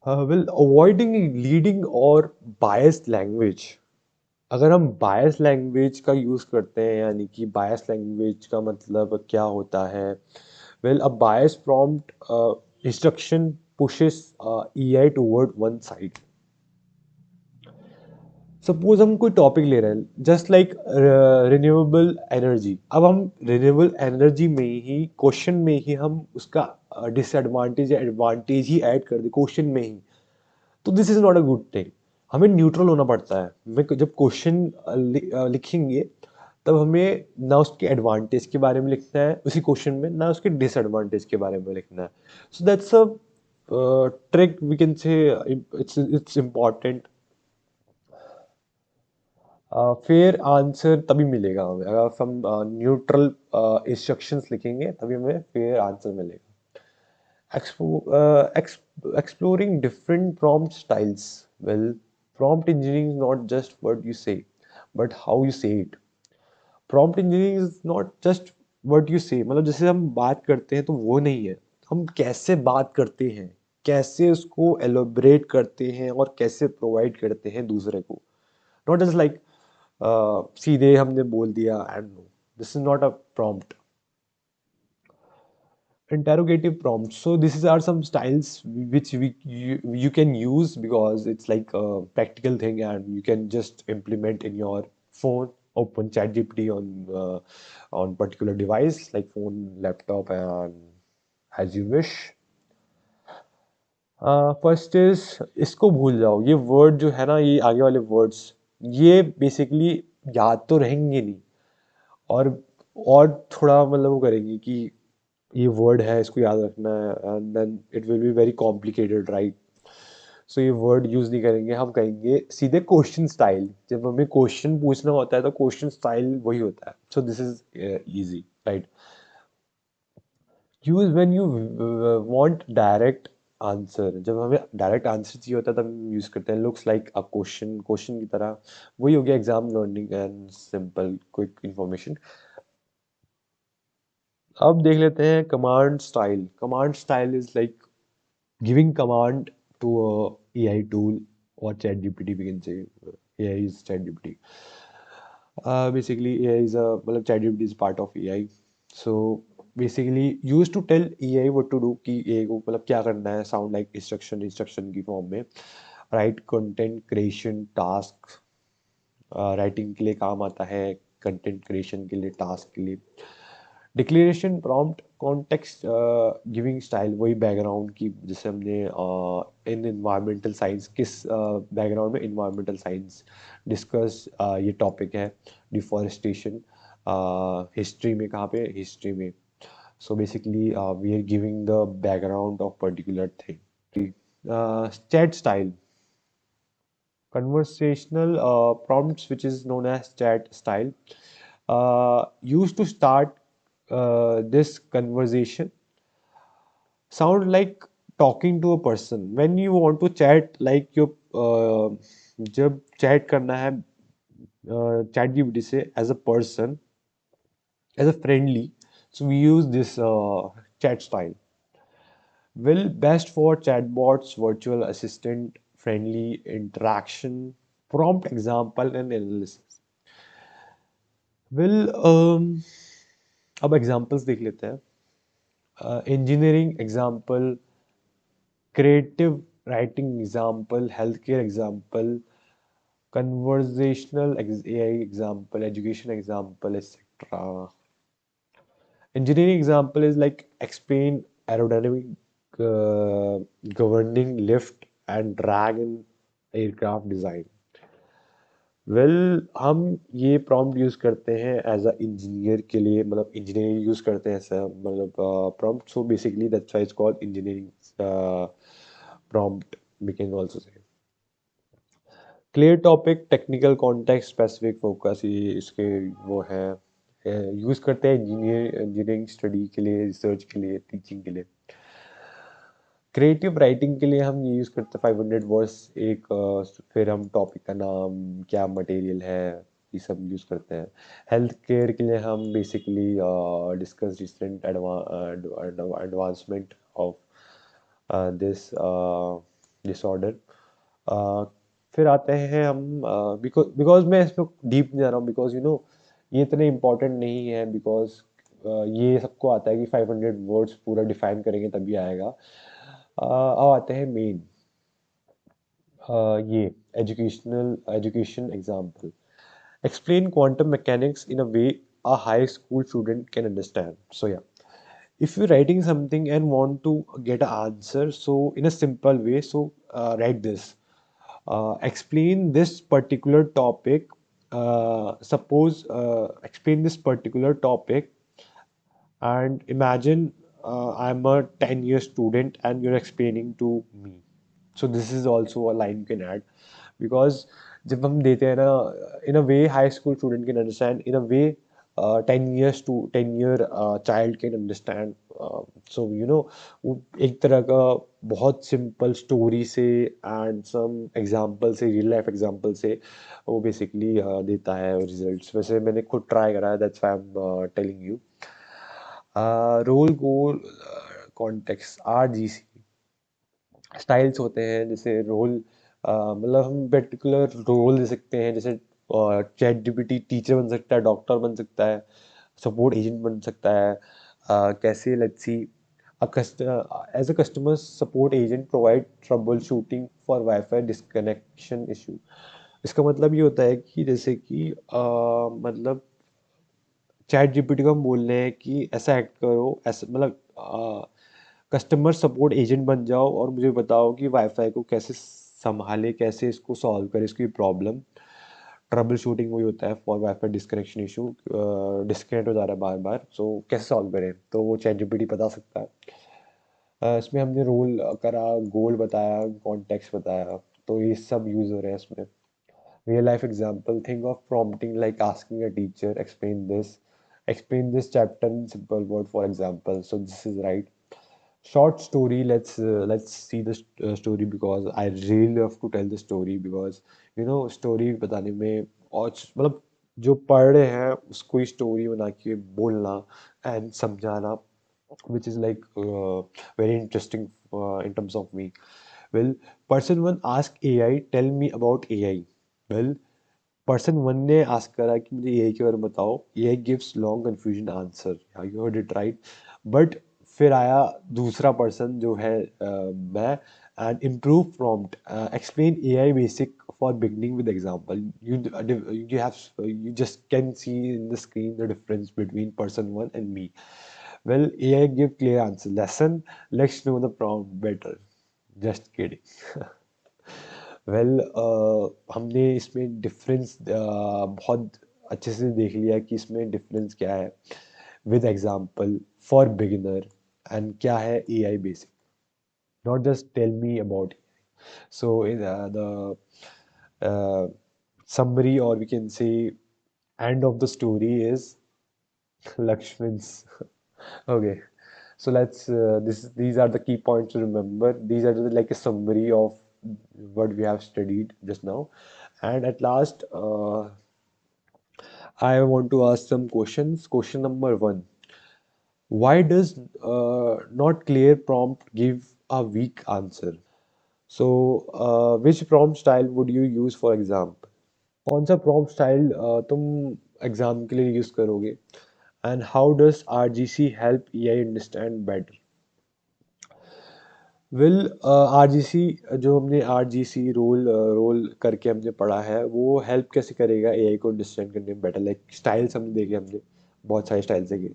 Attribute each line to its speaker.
Speaker 1: Well avoiding leading और biased language. अगर हम बायस लैंग्वेज का यूज़ करते हैं, यानी कि बायस लैंग्वेज का मतलब क्या होता है? Well a bias prompt instruction pushes AI toward one side. Suppose हम कोई टॉपिक ले रहे हैं, जस्ट लाइक रिन्यूएबल एनर्जी। अब हम रिन्यूएबल एनर्जी में ही, क्वेश्चन में ही हम उसका डिसएडवांटेज या एडवांटेज ही ऐड कर दे क्वेश्चन में ही, तो this is not a good thing. हमें न्यूट्रल होना पड़ता है। हमें जब क्वेश्चन लिखेंगे, तब हमें ना उसके एडवांटेज के बारे में लिखना है उसी क्वेश्चन में, ना उसके डिसएडवांटेज के बारे में लिखना है। So that's a trick we can say. It's important. Fair answer तभी मिलेगा हमें अगर हम न्यूट्रल इंस्ट्रक्शंस लिखेंगे, तभी हमें फेयर आंसर मिलेगा। Exploring different prompt styles. Well, prompt engineering is not just what you say, but how you say it. Prompt engineering is not just what you say, मतलब जैसे हम बात करते हैं तो वो नहीं है, हम कैसे बात करते हैं, कैसे उसको एलोबरेट करते हैं और कैसे प्रोवाइड करते हैं दूसरे को। नॉट जस्ट लाइक सीधे हमने बोल दिया and no, this is not a prompt. Interrogative prompts. So these are some styles which you can use because it's like a practical thing and you can just implement in your phone. Open ChatGPT on particular device like phone, laptop, and as you wish. First is, इसको भूल जाओ। ये word जो है ना, ये आगे वाले वर्ड्स, ये बेसिकली याद तो रहेंगे नहीं, और और थोड़ा मतलब वो करेंगे कि ये वर्ड है, इसको याद रखना है, and then it will be very complicated, right? So ये वर्ड यूज नहीं करेंगे, हम कहेंगे सीधे क्वेश्चन स्टाइल। जब हमें क्वेश्चन पूछना होता है तो क्वेश्चन स्टाइल वही होता है। So this is easy, right? Use when you want direct answer. जब हमें डायरेक्ट आंसर चाहिए होता है तब हम यूज करते हैं looks like a question, question की तरह। वही हो गया exam learning and simple quick information. अब देख लेते हैं command style. Command style is like giving command to a AI tool or chat GPT, we can say. AI is chat GPT. Basically AI is a, मतलब chat GPT is part of AI. So basically used to tell AI what to do, कि AI को मतलब क्या करना है, sound like instruction की form में। Right content creation task, writing के लिए काम आता है, कंटेंट क्रिएशन के लिए, टास्क के लिए। Declaration prompt context giving style, वही बैकग्राउंड की, जैसे हमने इन इन्वायरमेंटल साइंस, किस बैकग्राउंड में इन्वायरमेंटल साइंस डिस्कस, ये टॉपिक है डिफॉरेस्टेशन। हिस्ट्री में कहाँ पे, हिस्ट्री में। So basically we are giving the background of particular thing. Chat style, conversational prompts, which is known as chat style, used to start this conversation, sound like talking to a person when you want to chat, like your जब chat करना है chat GPT से as a person, as a friendly, so we use this chat style. Will best for chatbots, virtual assistant, friendly interaction, prompt example and analysis. Will अब examples देख लेते हैं। Engineering example, creative writing example, health care example, conversational AI example, education example, etcetera. Engineering example is like explain aerodynamic governing lift and drag in aircraft design. हम ये prompt use करते हैं as a engineer के लिए, मतलब engineering use करते हैं ऐसा, मतलब prompt. So basically that's why it's called engineering prompt, we can also say. Clear topic, technical context, specific focus, ये इसके वो है, यूज करते हैं इंजीनियरिंग स्टडी के लिए, रिसर्च के लिए, टीचिंग के लिए। क्रिएटिव राइटिंग के लिए हम ये यूज करते हैं 500 वर्ड्स एक, फिर हम टॉपिक का नाम, क्या मटेरियल है, ये सब यूज करते हैं। हेल्थ केयर के लिए हम basically discuss recent advancement of this disorder. फिर आते हैं हम, बिकॉज बिकॉज मैं इसमें डीप नहीं जा रहा हूँ, बिकॉज ये इतने इम्पोर्टेंट नहीं है, बिकॉज ये सबको आता है कि 500 वर्ड्स पूरा डिफाइन करेंगे तभी आएगा। अब आते हैं मेन, ये education example. Explain quantum mechanics in a way a high school student can understand. So yeah, if you're writing something and want to get an answer, so in a simple way, so write this. Explain this particular topic. Suppose explain this particular topic, and imagine I'm a 10-year student and you're explaining to me. So this is also a line you can add, because जब हम देते हैं ना, in a way high school student can understand, in a way 10 year child can understand. So वो एक तरह का बहुत सिंपल स्टोरी से एंड सम एग्जांपल से, रियल लाइफ एग्जांपल से वो बेसिकली देता है रिजल्ट्स। वैसे मैंने खुद ट्राई करा है, that's why I am telling you. Role goal context, RGC styles होते हैं, जैसे रोल मतलब हम पर्टिकुलर रोल दे सकते हैं, जैसे चैट जीपीटी टीचर बन सकता है, डॉक्टर बन सकता है, सपोर्ट एजेंट बन सकता है। कैसे, let's see, as a customer support agent provide troubleshooting for wifi disconnection issue. इसका मतलब ये होता है कि जैसे कि मतलब चैट जीपीटी को हम बोल रहे हैं कि ऐसा एक्ट करो, ऐसा मतलब कस्टमर सपोर्ट एजेंट बन जाओ और मुझे बताओ कि वाईफाई को कैसे संभाले, कैसे इसको सॉल्व करे, इसकी प्रॉब्लम। ट्रबल शूटिंग वही होता है for wifi disconnection issue, disconnect हो जा रहा है बार बार, सो कैसे सॉल्व करें, तो वो चैट जीपीटी बता सकता है। इसमें हमने रोल करा, गोल बताया, कॉन्टेक्स्ट बताया, तो ये सब यूज हो रहे हैं इसमें। Real life example, think of prompting like asking a teacher, explain this chapter in simple word, for example. So this is right. Short story, let's see the story, because I really love to tell the story, because story बताने में और मतलब जो पढ़ रहे हैं उसको ही story बना के बोलना एंड समझाना, which is like very interesting in terms of me. Well, person one ask AI, tell me about AI. Well, person one ने आस्क करा कि मुझे एआई के बारे में बताओ, AI gives long confusion answer, you heard it right. But फिर आया दूसरा पर्सन जो है मैं, and improve prompt, explain AI basic for beginning with example. You just can see in the screen the difference between person one and me. Well, AI give clear answer, lesson, let's know the prompt better. Just kidding. Well, हमने इसमें difference बहुत अच्छे से देख लिया कि इसमें difference क्या है with example, for beginner, and क्या है AI basic. Not just tell me about. So in the summary, or we can say end of the story, is Lakshman's. Okay, so let's these are the key points to remember. These are like a summary of what we have studied just now. And at last, I want to ask some questions. Question number one: why does not clear prompt give a weak answer? So, which prompt style would you use for example? कौन सा prompt style तुम exam के लिए use करोगे? And how does RGC help AI understand better? Will, RGC, जो हमने RGC role करके हमने पढ़ा है, वो हेल्प कैसे करेगा एआई को अंडरस्टैंड करने में बेटर, लाइक स्टाइल्स हमने देखे, हमने बहुत सारे स्टाइल्स देखे।